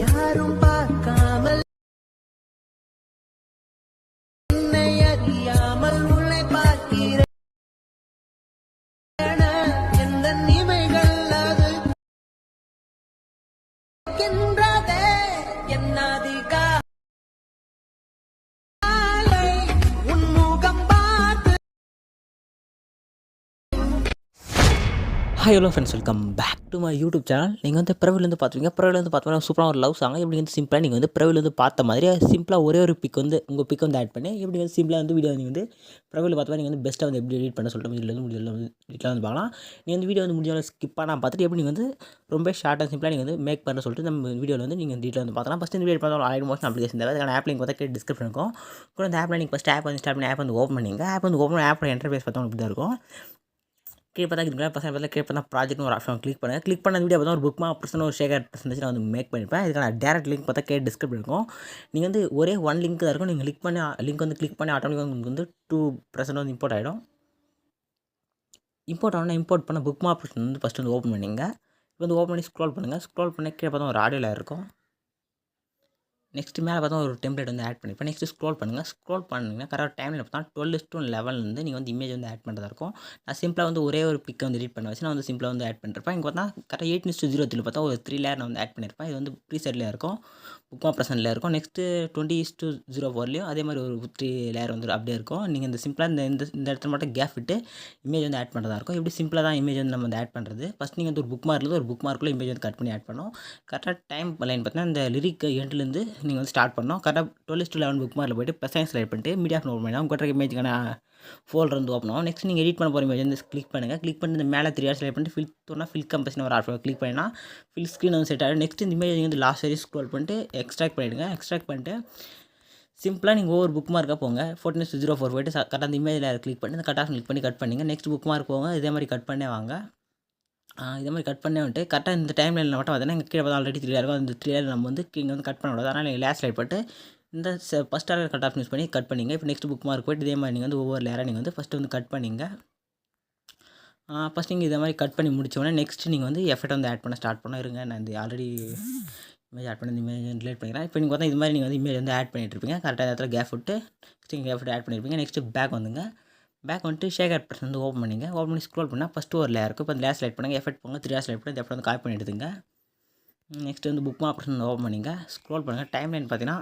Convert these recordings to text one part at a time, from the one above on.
யாரும் பார்க்காமல் என்னை அறியாமல் உன்னை பார்க்கிறேன். எந்த இமைகள் அது இருக்கின்றதே என்னாதிகா உன் முகம் பார்த்து. Hi hello friends, welcome back to my YouTube channel. நீங்கள் வந்து பிறவிலேருந்து பார்த்துருவீங்க. பிறவிலேருந்து பார்த்தோம்னா சூப்பராக ஒரு லவ் சாங் எப்படி வந்து சிம்பிளாக நீங்கள் வந்து பிறவிலேருந்து பார்த்த மாதிரி சிம்பிளாக ஒரே ஒரு பிக் வந்து உங்கள் பிக் வந்து ஆட் பண்ணி எப்படி வந்து சிம்பிளாக வந்து வீடியோ நீங்கள் வந்து பிறவியில் பார்த்தா நீங்கள் வந்து பெஸ்ட்டாக வந்து எப்படி எடிட் பண்ண சொல்லிட்டு வீடியோவில் வந்து வீட்டில் வந்து பார்க்கலாம். நீங்கள் வந்து வீடியோ வந்து முடிஞ்சாலும் ஸ்கிப் பண்ணால் பார்த்துட்டு எப்படி நீங்கள் வந்து ரொம்ப ஷார்ட் அண்ட் சிம்பிளாக நீங்கள் வந்து மேக் பண்ண சொல்லிட்டு நம்ம வீடியோவில் வந்து நீங்கள் வீட்டில் வந்து பார்த்தலாம். ஃபஸ்ட் இந்த வீடியோ பார்த்தா ஆயிரம் மோஷன் அப்ளிகேஷன் தேவை. அதுக்கான ஆப் லிங்க் பார்த்தா டிஸ்கிரிப்ஷன் இருக்கும். கூட அந்த ஆப்பில் நீங்கள் ஃபஸ்ட் ஆப் வந்து ஸ்டார்ட் பண்ணி ஆப் வந்து ஓப்பன் பண்ணிங்க. ஆப் வந்து ஓப்பன் ஆப்போட இன்டர்ஃபேஸ் பார்த்தா இப்படி தான் இருக்கும். கீழே பார்த்தா இதுக்கு பசங்க பார்த்தா கீழே பார்த்தா ப்ராஜெக்ட்னு ஒரு ஆப்ஷன் கிளிக் பண்ணுங்கள். கிளிக் பண்ண வீடியோ பார்த்தா ஒரு புக் மார்க் பிரச்சனை ஒரு ஷேர் பிரசன்டேஜ் நான் வந்து மேக் பண்ணியிருப்பேன். இதுக்கான டேரக்ட் லிங்க் பார்த்தா டிஸ்கிரிப்ஷன் இருக்கும். நீங்கள் வந்து ஒரே ஒன் லிங்க் தான் இருக்கும். நீங்கள் லிங்க் வந்து கிளிக் பண்ணி ஆட்டோமேட்டிக்காக உங்களுக்கு வந்து 2% வந்து இம்போர்ட் ஆகிடும். இம்போர்ட் ஆனால் இம்போர்ட் பண்ண புக் மார்க் பிரச்சனை வந்து ஃபஸ்ட்டு வந்து ஓப்பன் பண்ணிங்க. இப்போ வந்து ஓப்பன் பண்ணி ஸ்க்ரோல் பண்ணுங்கள். ஸ்க்ரோல் பண்ணி கீழே பார்த்தா ஒரு ஆடியோவில் இருக்கும். நெக்ஸ்ட் மேலே பார்த்தா ஒரு டெம்ப்ளேட் வந்து ஆட் பண்ணிப்பேன். நெக்ஸ்ட் ஸ்க்ரோல் பண்ணுங்கள். ஸ்க்ரோல் பண்ணிங்கன்னா கரெக்டாக டைமில் பார்த்தா 12:11 நீங்கள் வந்து இமேஜ் வந்து ஆட் பண்ணுறதா இருக்கும். நான் சிம்பிளாக வந்து ஒரே ஒரு பிக்கை வந்து எடிட் பண்ண வச்சு நான் வந்து சிம்பிளாக வந்து ஆட் பண்ணிருப்பேன். இங்கே பார்த்தா கரெக்டாக 8:03 பார்த்தா ஒரு 3 லேயர் நான் வந்து ஆட் பண்ணியிருப்பேன். இது வந்து ப்ரீசெட்லேயே இருக்கும், புக்மா ப்ரெசென்ட்ல இருக்கும். நெக்ஸ்ட்டு 20:04 அதே மாதிரி ஒரு 3 லேயர் வந்து அப்படியே இருக்கும். நீங்கள் இந்த சிம்பிளாக இந்த இடத்துல மட்டும் கேப் விட்டு இமேஜ் வந்து ஆட் பண்ணுறதா இருக்கும். இப்படி சிம்பிளாக தான் இமேஜ் வந்து நம்ம வந்து ஆட் பண்ணுறது. ஃபஸ்ட் நீங்கள் வந்து ஒரு புக் மார்க்லேருந்து ஒரு புக் மார்க்குள்ளே இமேஜ் வந்து கட் பண்ணி ஆட் பண்ணோம். கரெக்டாக டைம் லைன் பார்த்தீங்கன்னா இந்த லிரிக் எண்ட்லேருந்து நீங்கள் வந்து ஸ்டார்ட் பண்ணோம். கரெக்டாக 12:11 புக் மார்க்கில் போய்ட்டு ப்ளஸ் செலக்ட் பண்ணிட்டு மீடியா ஓப்பன் பண்ணி உங்கள் இமேஜுக்கான ஃபோல்டர் வந்து ஓப்பன் ஆகும். நெக்ஸ்ட் நீங்கள் எடிட் பண்ண போகிற இமேஜ் வந்து கிளிக் பண்ணுங்கள். கிளிக் பண்ணி இந்த மேலே 3 செலக்ட் பண்ணிட்டு ஃபில் கம்பெனி ஒரு ஆப்ஷன் கிளிக் பண்ணினா ஃபில் ஸ்க்ரீன் வந்து செட் ஆகிடும். நெக்ஸ்ட் இந்த இமேஜ் வந்து லாஸ்ட் வரையும் ஸ்க்ரோல் பண்ணிட்டு எக்ஸ்ட்ராக்ட் பண்ணிவிடுங்க. எக்ஸ்ட்ராக்ட் பண்ணிட்டு சிம்பிளாக நீங்கள் ஒவ்வொரு புக் மார்க்காக போங்க. 14:04 போய்ட்டு கரெக்டாக அந்த இமேஜில் கிளிக் பண்ணி இந்த கட் ஆஃப் கிளிக் பண்ணி கட் பண்ணிங்க. நெக்ஸ்ட் புக் மார்க் போங்க. இதே மாதிரி கட் பண்ணே வாங்க. இதே மாதிரி கட் பண்ணே வந்துட்டு கரெக்டாக இந்த டைமில் மட்டும் பார்த்தீங்கன்னா இங்கே கீழே பார்த்தா ஆல்ரெடி 3 இருக்கும். அந்த 3 நம்ம வந்து இங்கே வந்து கட் பண்ண விடாது. அதனால் நீங்கள் லேஸ் லைட் போட்டு இந்த first order cut off use பண்ணி கட் பண்ணிங்க. இப்போ நெக்ஸ்ட் புக் மார்க் போய்ட்டு இதே மாதிரி நீங்கள் வந்து ஒவ்வொரு லேயராக நீங்கள் வந்து ஃபஸ்ட்டு வந்து கட் பண்ணிங்க. ஃபஸ்ட் நீங்கள் இதே மாதிரி கட் பண்ணி முடிச்சோடனே நெக்ஸ்ட் நீங்கள் வந்து எஃபெக்ட் வந்து ஆட் பண்ண ஸ்டார்ட் பண்ண இருங்க. நான் இந்த ஆல்ரெடி இமேஜ் ஆட் பண்ணி இந்த இமேஜ் ரிலேட் பண்ணிக்கிறேன். இப்போ நீங்கள் பார்த்தா இது மாதிரி நீங்கள் வந்து இமேஜ் வந்து ஆட் பண்ணிட்டுருப்பீங்க. கரெக்டாக இடத்துல கேப் விட்டு நெக்ஸ்ட் நீங்கள் எஃபெக்ட் ஆட் பண்ணியிருப்பீங்க. நெக்ஸ்ட் பேக் வந்துங்க. பேக் வந்துட்டு ஷேக் ஆட் ப்ரெஸ் வந்து ஓப்பன் பண்ணிங்க. ஓப்பன் பண்ணி ஸ்க்ரோல் பண்ணால் ஃபஸ்ட்டு ஒரு லேயர் இருக்கும். இப்போ அந்த லேயர் செலக்ட் பண்ணுங்கள். எஃபெக்ட் போங்க. 3 செலக்ட் பண்ணி இந்த எஃபெக்ட் வந்து காப்பி பண்ணி எடுத்துங்க. நெக்ஸ்ட் வந்து புக் மார்க் வந்து ஓப்பன் பண்ணிங்க. ஸ்க்ரோல் பண்ணுங்கள். டைம் லைன் பார்த்தீங்கன்னா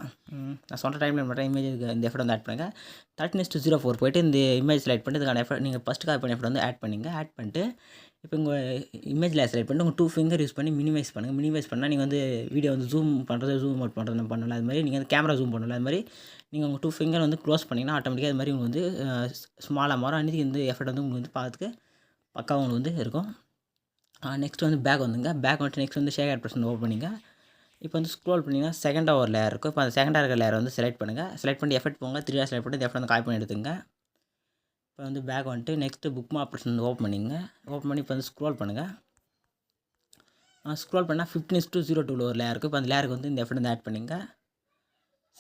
நான் சொன்ன டைம் லைன் மட்டும் இமேஜ் இந்த எஃபெக்ட் வந்து ஆட் பண்ணுங்கள். 13:04 போய்ட்டு இந்த இமேஜ் செலக்ட் பண்ணி இதுக்கான எஃபெக்ட் நீங்கள் ஃபஸ்ட்டு காப்பி பண்ண எஃபெக்ட் வந்து ஆட் பண்ணிங்க. ஆட் பண்ணிட்டு இப்போ உங்கள் இமேஜில் செலக்ட் பண்ணிட்டு உங்கள் 2 ஃபிங்கர் யூஸ் பண்ணி மினிமைஸ் பண்ணுங்கள். மினிமைஸ் பண்ணால் நீங்கள் வந்து வீடியோ வந்து ஜூம் அவுட் பண்ணுறது நம்ம பண்ணலாம். அது மாதிரி நீங்கள் வந்து கேமரா ஜூம் பண்ணலாம். அது மாதிரி நீங்கள் உங்கள் 2 ஃபிங்கர் வந்து க்ளோஸ் பண்ணிங்கன்னா ஆட்டோமேட்டிக்காக அது மாதிரி உங்களுக்கு வந்து ஸ்மாலாக மாறும். அன்றைக்கி இந்த எஃபெக்ட் வந்து உங்களுக்கு வந்து பார்த்துக்கு பக்காவாக உங்களுக்கு வந்து இருக்கும். நெக்ஸ்ட் வந்து பேக் வந்துங்க. பேக் வந்துட்டு நெக்ஸ்ட் வந்து ஷேக் ஆட் ப்ரெஸ் ஓப்பன் பண்ணிங்க. இப்போ வந்து ஸ்க்ரோல் பண்ணிங்கன்னா செகண்டாக ஒரு லேயர் இருக்கும். இப்போ அந்த செகண்டாக இருக்கிற லேயர் வந்து செலக்ட் பண்ணுங்கள். செலக்ட் பண்ணி எஃபெக்ட் போங்க. 3 செலக்ட் பண்ணி இந்த எஃபெக்ட் வந்து காப்பி பண்ணி எடுத்துங்க. இப்போ வந்து பேக் வந்துட்டு நெக்ஸ்ட்டு புக் மார்க் ப்ரெஸ் வந்து ஓப்பன் பண்ணிங்க. ஓப்பன் பண்ணி இப்போ வந்து ஸ்க்ரோல் பண்ணுங்கள். ஸ்க்ரோல் பண்ணால் 15:02 ஒரு லேயர் இருக்குது. இப்போ அந்த லேயருக்கு வந்து இந்த எஃபெக்ட் வந்து ஆட் பண்ணிங்க.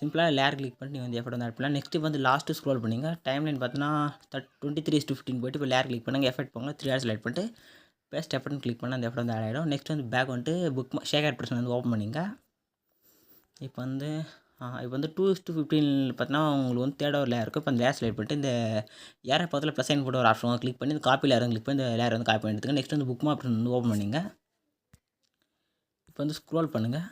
சிம்பிளாக லேயர் கிளிக் பண்ணி நீங்கள் வந்து எஃபெக்ட் வந்து ஆட் பண்ணலாம். நெக்ஸ்ட்டு வந்து லாஸ்ட்டு ஸ்க்ரோல் பண்ணிங்க. டைம் லைன் பார்த்தீங்கன்னா 23:15 போய்ட்டு இப்போ லேயர் கிளிக் பண்ணுங்கள். எஃபெக்ட் போங்க. 3 செலக்ட் பண்ணிட்டு பேஸ்ட் எஃபெக்ட்னு கிளிக் பண்ணால் அந்த எஃபெக்ட் வந்து ஆட் ஆகிடும். நெக்ஸ்ட் வந்து பேக் வந்துட்டு புக் ஷேக் ஆட் ப்ரெஸ் வந்து ஓப்பன் பண்ணிங்க. இப்போ வந்து 2:15 பார்த்தீங்கன்னா உங்களுக்கு வந்து தேர்ட் ஒரு லேயர் இருக்கும். இப்போ அந்த லேயர் செலக்ட் பண்ணிட்டு இந்த ஏரை பக்கத்தில் ப்ளஸ் சைன் போட்டு ஒரு ஆப்ஷன் கிளிக் பண்ணி இந்த காப்பி லேயர் கிளிக் பண்ணி இந்த லேயர் வந்து காப்பி பண்ணி எடுத்துங்க. நெக்ஸ்ட் வந்து புக் மார்க் வந்து ஓப்பன் பண்ணிங்க. இப்போ வந்து ஸ்க்ரோல் பண்ணுங்கள்.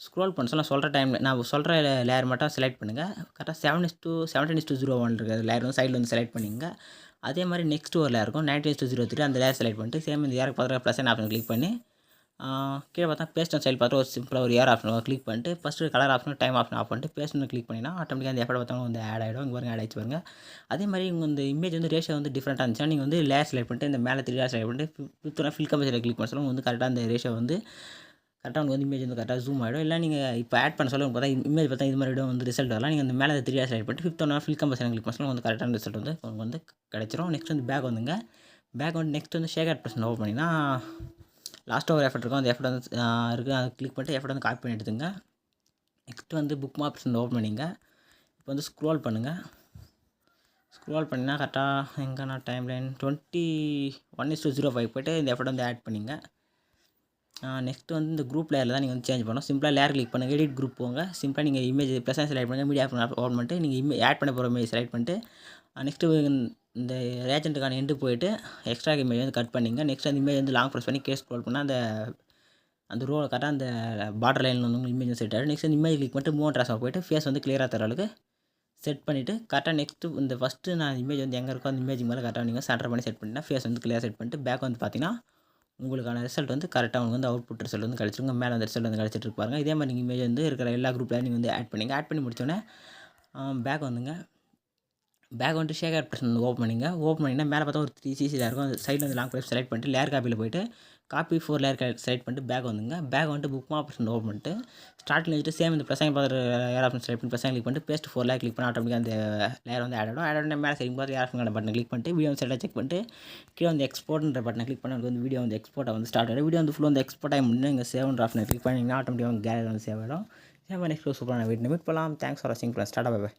ஸ்க்ரோல் பண்ண சொல்ல நான் சொல்கிற டைமில் நான் சொல்கிற லேயர் மட்டும் செலக்ட் பண்ணுங்கள். கரெக்டாக 17:01 இருக்கிற லேயர் வந்து சைடில் வந்து செலக்ட் பண்ணிங்க. அதே மாதிரி நெக்ஸ்ட் ஒரு லேயர் இருக்கும் 19:03 அந்த லேயர் செலக்ட் பண்ணிட்டு சேம் இந்த ஏருக்கு பக்கத்தில் ப்ளஸ் சைன் ஆப்ஷன் கிளிக் பண்ணி கீழே பார்த்தா பேஸ்ட் அண்ட் ஸ்டைல் பார்த்து ஒரு சிம்பிளாக ஒரு ஏர் ஆப்ஷன் கிளிக் பண்ணிட்டு first colour option time option off பண்ணிட்டு பேஸ்ட்னு கிளிக் பண்ணினா ஆட்டோமேட்டிக்காக அந்த எஃபெக்ட் பார்த்தவங்க வந்து ஆட் ஆகிடும். இங்கே பாருங்க ஆட் ஆகிடுச்சு பாருங்க. அதே மாதிரி உங்கள் இந்த இமேஜ் வந்து ரேஷியோ வந்து டிஃப்ரெண்ட்டாக இருந்துச்சுன்னா நீங்கள் வந்து லேயர் செலக்ட் பண்ணிட்டு இந்த மேலே 3 லேயர் செலக்ட் பண்ணிட்டு ஃபில் கம்பெனியில் கிளிக் பண்ண சொல்லுங்கள் வந்து கரெக்டாக அந்த ரேஷியோ வந்து கரெக்டாக உங்களுக்கு வந்து இமேஜ் வந்து கரெக்டாக ஜூம் ஆகிடும். இல்லை நீங்கள் இப்போ ஆட் பண்ண சொல்ல பார்த்தா இமேஜ் பார்த்தா இது மாதிரி வந்து ரிசல்ட் வரலாம். நீங்கள் இந்த மேலே 3 செலக்ட் பண்ணிட்டு 5th one fill company click பண்ண வந்து கரெக்டான ரிசல்ட் வந்து உங்களுக்கு வந்து கிடச்சிரும். நெக்ஸ்ட் வந்து பேக் வந்துங்க. பேக் வந்து நெக்ஸ்ட் வந்து ஷேக் ஆட் ப்ரெஸ் ஓப்பன் பண்ணிங்கன்னா லாஸ்ட்டாக ஒரு எஃபெக்ட் இருக்கும். அந்த எஃபெக்ட் வந்து இருக்குது. அதை கிளிக் பண்ணிட்டு எஃபெக்ட் வந்து காப்பி பண்ணி எடுத்துங்க. நெக்ஸ்ட் வந்து புக் மார்க் ப்ரெஸ் ஓப்பன் பண்ணிங்க. இப்போ வந்து ஸ்க்ரோல் பண்ணுங்கள். ஸ்க்ரோல் பண்ணிங்கன்னா கரெக்டாக எங்கன்னா டைம் லைன் 21:05 போய்ட்டு இந்த எஃபர்ட் வந்து ஆட் பண்ணிங்க. நெக்ஸ்ட்டு வந்து இந்த குரூப் லேயரில் தான் நீங்கள் வந்து சேஞ்ச் பண்ணணும். சிம்பிளாக லேயர் கிளிக் பண்ணுங்கள், எடிட் குரூப் போங்க. சிம்பிளாக நீங்கள் இமேஜ் ப்ளஸ் செலக்ட் பண்ணுங்கள், மீடியா ஓப்பன் பண்ணிட்டு நீங்கள் ஆட் பண்ண போகிற இமேஜ் செலக்ட் பண்ணிட்டு நெக்ஸ்ட்டு இந்த ரேஜெண்ட்டுக்கான எண்டு போயிட்டு எக்ஸ்ட்ரா இமேஜ் வந்து கட் பண்ணிங்க. நெக்ஸ்ட் அந்த இமேஜ் வந்து லாங் ப்ரெஸ் பண்ணி கேஸ் ஸ்க்ரோல் பண்ணால் அந்த ரோ கரெக்டாக அந்த பார்டர் லைனில் வந்து இமேஜ் செட் ஆகிடும். நெக்ஸ்ட் இந்த இமேஜ் கிளிக் பண்ணிட்டு மூவ் ட்ரான்ஸ்ஃபார் போய்ட்டு ஃபேஸ் வந்து கிளியராக தர அளவுக்கு செட் பண்ணிவிட்டு கரெக்டாக நெக்ஸ்ட்டு இந்த ஃபஸ்ட்டு நான் இமேஜ் வந்து எங்கே இருக்கோ அந்த இமேஜ் மேலே கரெக்டாக நீங்கள் சென்டர் பண்ணி செட் பண்ணிட்டா ஃபேஸ் வந்து கிளியராக செட் பண்ணிட்டு பேக் வந்து பார்த்தீங்கன்னா உங்களுக்கான ரிசல்ட் வந்து கரெக்டாக உங்களுக்கு வந்து அவுட்புட் ரிசல்ட் வந்து கிடச்சிருங்க. மேலே அந்த ரிசல்ட் வந்து கிடச்சிட்டு இருப்பாருங்க. இதே மாதிரி நீங்கள் இமேஜ் வந்து இருக்கிற எல்லா குரூப்லையும் நீங்கள் வந்து ஆட் பண்ணிங்க. ஆட் பண்ணி முடிச்சோடனே பேக் வந்துங்க. பேக் வந்துட்டு ஷேக் ஆப்ஷன் வந்து ஓப்பன் பண்ணிங்கன்னா மேலே பார்த்தா ஒரு 3 சிசி இருக்கும். அந்த சைடில் வந்து லாங் ப்ரெஸ் செலக்ட் பண்ணிட்டு லேயர் காப்பியில் போய்ட்டு காப்பி 4 லேயர் செலக்ட் பண்ணிட்டு பேக் வந்துங்க. பேக் வந்துட்டு புக் ஆப்ஷன் ஓப்பன் பண்ணிட்டு ஸ்டார்டில் வச்சுட்டு சேம் இந்த ப்ரெஸ் பார்த்து ஏர் ஆப்ஷன் செலக்ட் பண்ணி ப்ரெஸ் கிளிக் பண்ணிட்டு பேஸ்ட் 4 லேயர் கிளிக் பண்ணி ஆட்டோமேட்டிக்காக அந்த லேயர் வந்து ஆட் ஆகிடும். மேலே சைடிங் பார்த்து ஏர் ஆப்ஷன் பட்டன் கிளிக் பண்ணிட்டு வீடியோ செட்டாக செக் பண்ணிட்டு கீழே வந்து எக்ஸ்போர்ட்ன்ற பட்டனை கிளிக் பண்ணி வந்து வீடியோ வந்து எக்ஸ்போர்ட்டாக வந்து ஸ்டார்ட் ஆகிடும். வீடியோ வந்து ஃபுல்லாக வந்து எக்ஸ்போர்ட் ஆகி முடிஞ்சு நீங்கள் சேவ்ன்ற ஆப்ஷனை கிளிக் பண்ணிங்கன்னா ஆட்டோமேட்டிக்காக கேலரி வந்து சேவ் ஆகிடும். சேவ் பண்ணி சூப்பரான வீடியோ மீட் பண்ணலாம். தேங்க்ஸ் ஃபார் வாட்சிங். Start by.